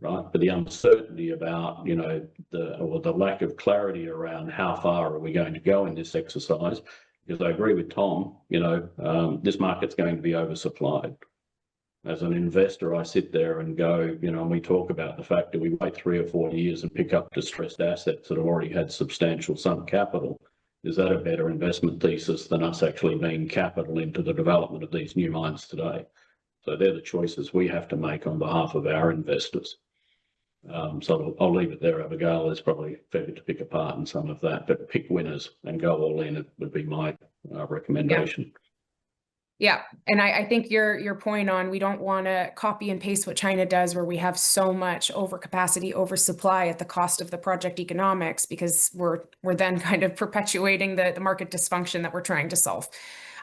right? But the uncertainty about, you know, the lack of clarity around how far are we going to go in this exercise, because I agree with Tom, you know, this market's going to be oversupplied. As an investor, I sit there and go, you know, and we talk about the fact that we wait 3 or 4 years and pick up distressed assets that have already had substantial sunk capital. Is that a better investment thesis than us actually being capital into the development of these new mines today? So they're the choices we have to make on behalf of our investors. So I'll leave it there, Abigail. There's probably fair bit to pick apart in some of that, but pick winners and go all in. It would be my recommendation. Yeah, and I think your point on we don't want to copy and paste what China does, where we have so much overcapacity, oversupply at the cost of the project economics, because we're then kind of perpetuating the market dysfunction that we're trying to solve.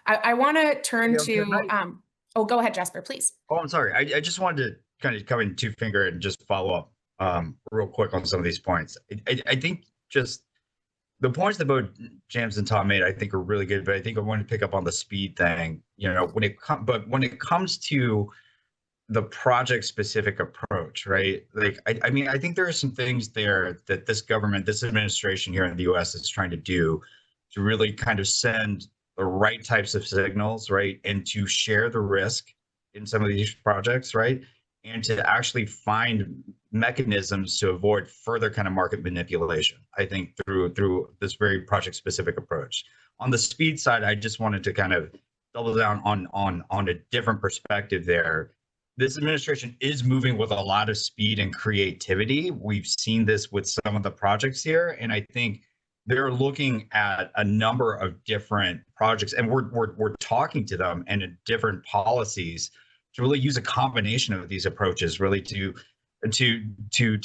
I want to turn to oh, go ahead, Jasper, please. Oh, I'm sorry. I just wanted to kind of come in two-finger and just follow up real quick on some of these points. I think just the points that both James and Tom made, I think, are really good. But I think I want to pick up on the speed thing. You know, when it comes to the project-specific approach, right? Like, I mean, I think there are some things there that this government, this administration here in the U.S. is trying to do to really kind of send the right types of signals, right, and to share the risk in some of these projects, right, and to actually find mechanisms to avoid further kind of market manipulation, I think, through this very project-specific approach. On the speed side, I just wanted to kind of double down on a different perspective there. This administration is moving with a lot of speed and creativity. We've seen this with some of the projects here, and I think they're looking at a number of different projects, and we're talking to them and at different policies to really use a combination of these approaches, really to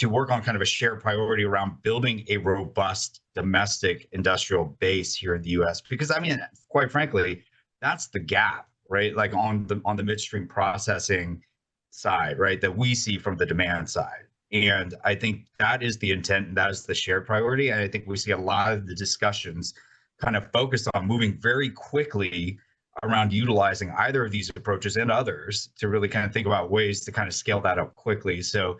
work on kind of a shared priority around building a robust domestic industrial base here in the U.S. Because I mean, quite frankly, that's the gap, right? Like on the midstream processing side, right, that we see from the demand side. And I think that is the intent, and that is the shared priority. And I think we see a lot of the discussions kind of focused on moving very quickly around utilizing either of these approaches and others to really kind of think about ways to kind of scale that up quickly. So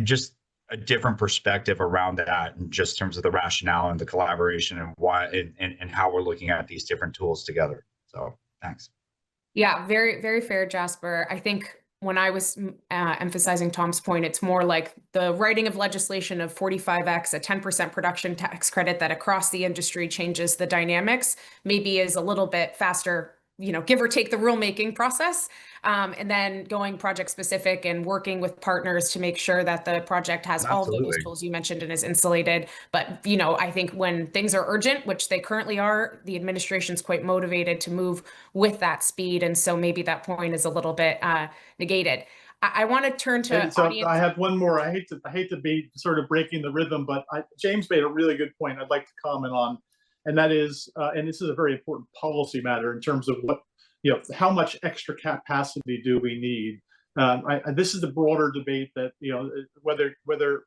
just a different perspective around that, and just in terms of the rationale and the collaboration and why and how we're looking at these different tools together. So thanks. Yeah, very, very fair, Jasper. I think when I was emphasizing Tom's point, it's more like the writing of legislation of 45X, a 10% production tax credit that across the industry changes the dynamics, maybe is a little bit faster, you know, give or take the rulemaking process. And then going project specific and working with partners to make sure that the project has all of those tools you mentioned and is insulated. But, you know, I think when things are urgent, which they currently are, the administration's quite motivated to move with that speed. And so maybe that point is a little bit negated. I want to turn to audience. I have one more. I hate to be sort of breaking the rhythm, but James made a really good point I'd like to comment on. And that is, and this is a very important policy matter in terms of what, you know, how much extra capacity do we need? This is the broader debate that, you know, whether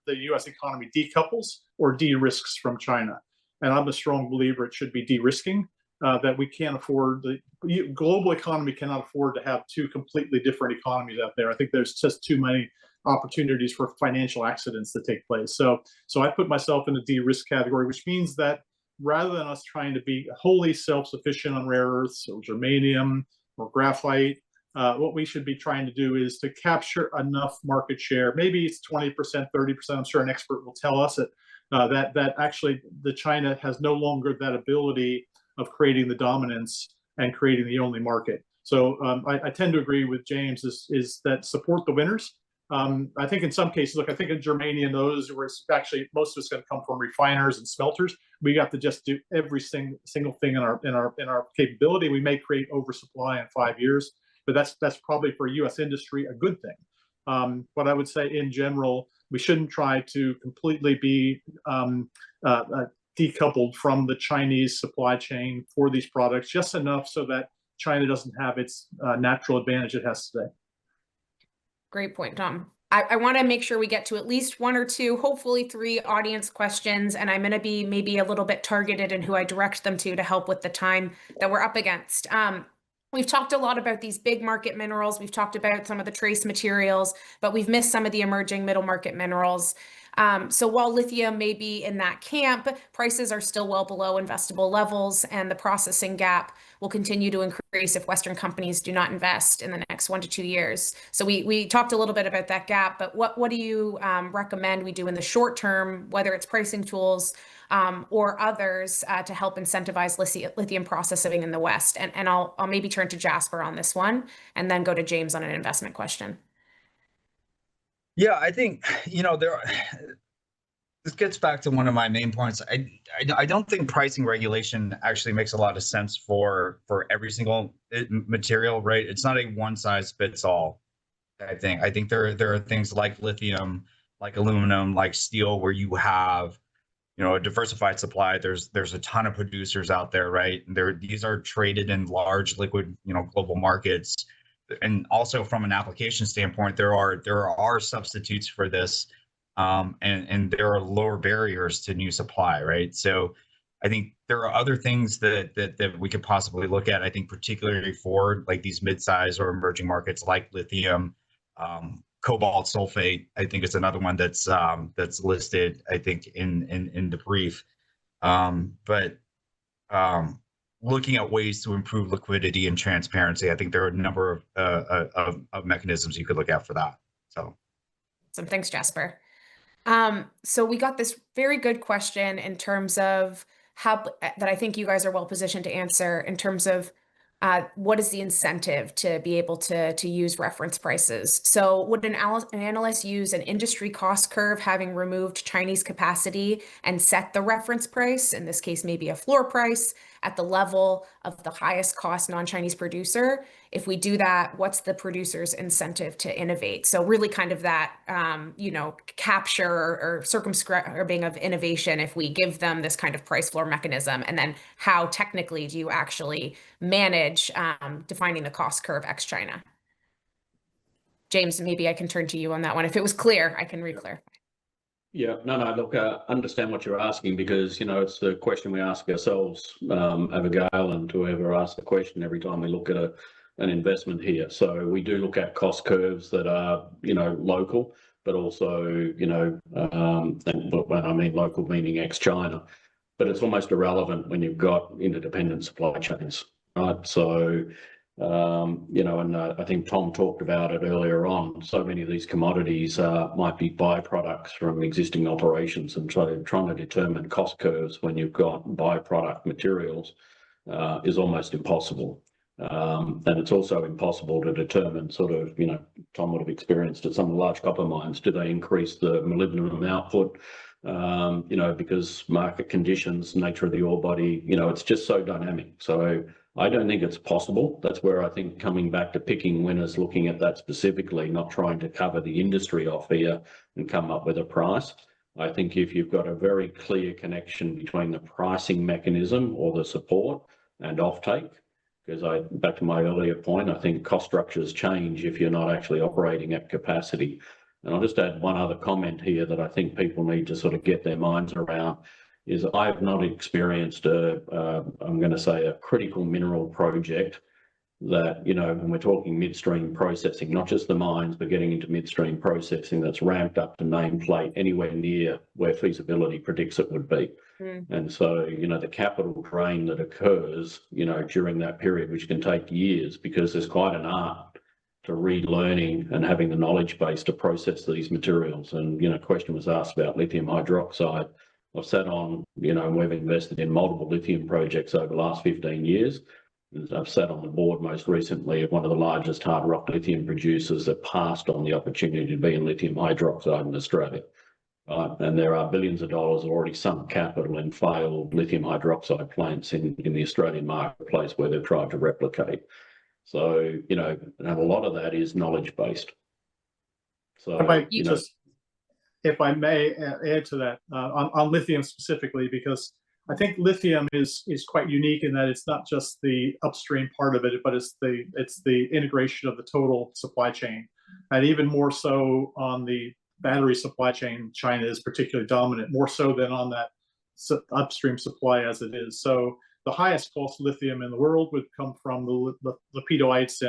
the U.S. economy decouples or de-risks from China. And I'm a strong believer it should be de-risking, that we can't afford, the global economy cannot afford to have two completely different economies out there. I think there's just too many opportunities for financial accidents to take place. So I put myself in the de-risk category, which means that rather than us trying to be wholly self-sufficient on rare earths or germanium or graphite, what we should be trying to do is to capture enough market share. Maybe it's 20%, 30%. I'm sure an expert will tell us that actually the China has no longer that ability of creating the dominance and creating the only market. So I tend to agree with James is that support the winners. I think in some cases, look, I think in germanium, those were actually most of it's going to come from refiners and smelters. We got to just do every single thing in our capability. We may create oversupply in 5 years, but that's probably for U.S. industry a good thing. But I would say in general, we shouldn't try to completely be decoupled from the Chinese supply chain for these products, just enough so that China doesn't have its natural advantage it has today. Great point, Tom. I want to make sure we get to at least 1 or 2, hopefully 3 audience questions, and I'm going to be maybe a little bit targeted in who I direct them to help with the time that we're up against. We've talked a lot about these big market minerals. We've talked about some of the trace materials, but we've missed some of the emerging middle market minerals. So while lithium may be in that camp, prices are still well below investable levels, and the processing gap will continue to increase if Western companies do not invest in the next 1 to 2 years. So we talked a little bit about that gap, but what do you recommend we do in the short term, whether it's pricing tools or others to help incentivize lithium processing in the West? And I'll maybe turn to Jasper on this one and then go to James on an investment question. Yeah, I think, this gets back to one of my main points. I don't think pricing regulation actually makes a lot of sense for every single material, right? It's not a one size fits all. I think there are things like lithium, like aluminum, like steel, where you have a diversified supply. There's a ton of producers out there, right? These are traded in large liquid global markets. And also from an application standpoint, there are substitutes for this, and there are lower barriers to new supply, right? So I think there are other things that we could possibly look at. I think particularly for like these mid-size or emerging markets like lithium, cobalt sulfate, I think it's another one that's listed, I think, in the brief. But looking at ways to improve liquidity and transparency, I think there are a number of mechanisms you could look at for that. So thanks, Jasper. So we got this very good question in terms of how that I think you guys are well positioned to answer in terms of what is the incentive to be able to use reference prices? So would an analyst use an industry cost curve having removed Chinese capacity and set the reference price, in this case, maybe a floor price, at the level of the highest cost non-Chinese producer? If we do that, what's the producer's incentive to innovate? So really kind of that, capture or circumscribing of innovation if we give them this kind of price floor mechanism, and then how technically do you actually manage defining the cost curve ex-China? James, maybe I can turn to you on that one. If it was clear, I can re-clarify. Yeah, no, look, I understand what you're asking, because, it's the question we ask ourselves, Abigail, and whoever asks the question every time we look at an investment here. So we do look at cost curves that are, local, but also, and when I mean local, meaning ex-China. But it's almost irrelevant when you've got interdependent supply chains, right? So, and I think Tom talked about it earlier on. So many of these commodities might be byproducts from existing operations, and trying to determine cost curves when you've got byproduct materials is almost impossible. And it's also impossible to determine Tom would have experienced at some of the large copper mines, do they increase the molybdenum output? Because market conditions, nature of the ore body, it's just so dynamic. So I don't think it's possible. That's where I think coming back to picking winners, looking at that specifically, not trying to cover the industry off here and come up with a price. I think if you've got a very clear connection between the pricing mechanism or the support and offtake, because back to my earlier point, I think cost structures change if you're not actually operating at capacity. And I'll just add one other comment here that I think people need to sort of get their minds around, is I've not experienced I'm going to say a critical mineral project that, you know, when we're talking midstream processing, not just the mines, but getting into midstream processing that's ramped up to nameplate anywhere near where feasibility predicts it would be. And so, you know, the capital drain that occurs, you know, during that period, which can take years, because there's quite an art to relearning and having the knowledge base to process these materials. And, you know, question was asked about lithium hydroxide. I've sat on, you know, we've invested in multiple lithium projects over the last 15 years. I've sat on the board most recently of one of the largest hard rock lithium producers that passed on the opportunity to be in lithium hydroxide in Australia. And there are billions of dollars already sunk capital in failed lithium hydroxide plants in the Australian marketplace where they've tried to replicate. So, you know, and a lot of that is knowledge based. So, if I may add to that on lithium specifically, because I think lithium is quite unique in that it's not just the upstream part of it, but it's the integration of the total supply chain, and even more so on the battery supply chain. China is particularly dominant, more so than on that upstream supply as it is. So the highest cost lithium in the world would come from the lepidolites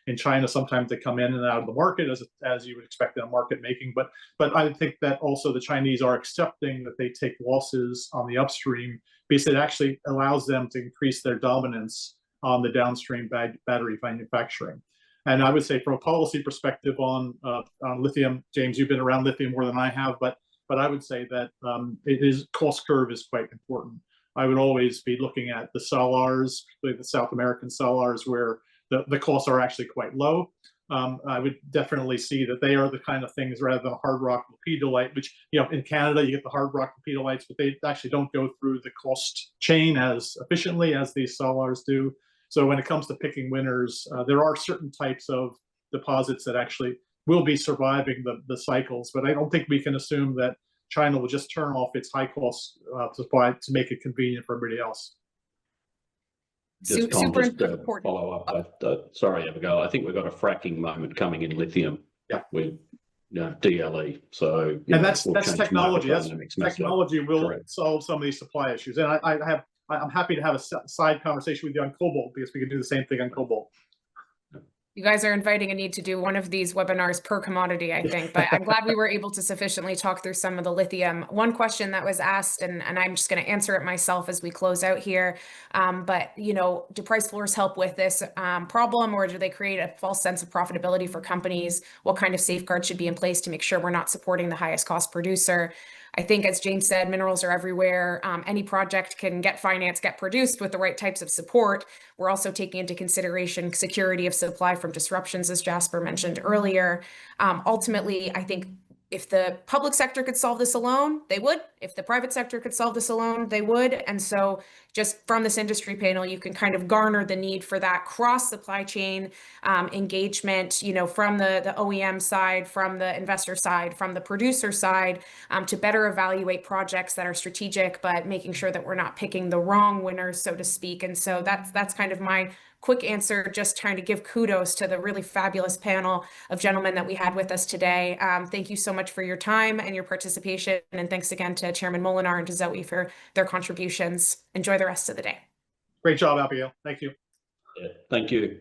in China. Sometimes they come in and out of the market as you would expect in a market making. But I think that also the Chinese are accepting that they take losses on the upstream because it actually allows them to increase their dominance on the downstream battery manufacturing. And I would say from a policy perspective on lithium, James, you've been around lithium more than I have, but I would say that cost curve is quite important. I would always be looking at the salars, particularly the South American salars, where the costs are actually quite low. I would definitely see that they are the kind of things rather than hard rock lepidolite, which, you know, in Canada you get the hard rock lepidolites, but they actually don't go through the cost chain as efficiently as these salars do. So when it comes to picking winners, there are certain types of deposits that actually will be surviving the cycles, but I don't think we can assume that China will just turn off its high cost supply to make it convenient for everybody else. Just follow up. Sorry, Abigail. I think we've got a fracking moment coming in lithium. Yeah. With DLE. So and that's technology. Technology will solve some of these supply issues. And I'm happy to have a side conversation with you on cobalt, because we can do the same thing on cobalt. You guys are inviting a need to do one of these webinars per commodity, I think, but I'm glad we were able to sufficiently talk through some of the lithium. One question that was asked, and I'm just going to answer it myself as we close out here, but, you know, do price floors help with this problem, or do they create a false sense of profitability for companies? What kind of safeguards should be in place to make sure we're not supporting the highest cost producer? I think, as James said, minerals are everywhere. Any project can get financed, get produced with the right types of support. We're also taking into consideration security of supply from disruptions, as Jasper mentioned earlier. Ultimately, I think if the public sector could solve this alone, they would. If the private sector could solve this alone, they would. And so just from this industry panel, you can kind of garner the need for that cross supply chain engagement, you know, from the OEM side, from the investor side, from the producer side, to better evaluate projects that are strategic, but making sure that we're not picking the wrong winners, so to speak. And so that's kind of my quick answer, just trying to give kudos to the really fabulous panel of gentlemen that we had with us today. Thank you so much for your time and your participation. And thanks again to Chairman Moolenaar and to Zubeyde for their contributions. Enjoy the rest of the day. Great job, Abigail. Thank you. Yeah, thank you.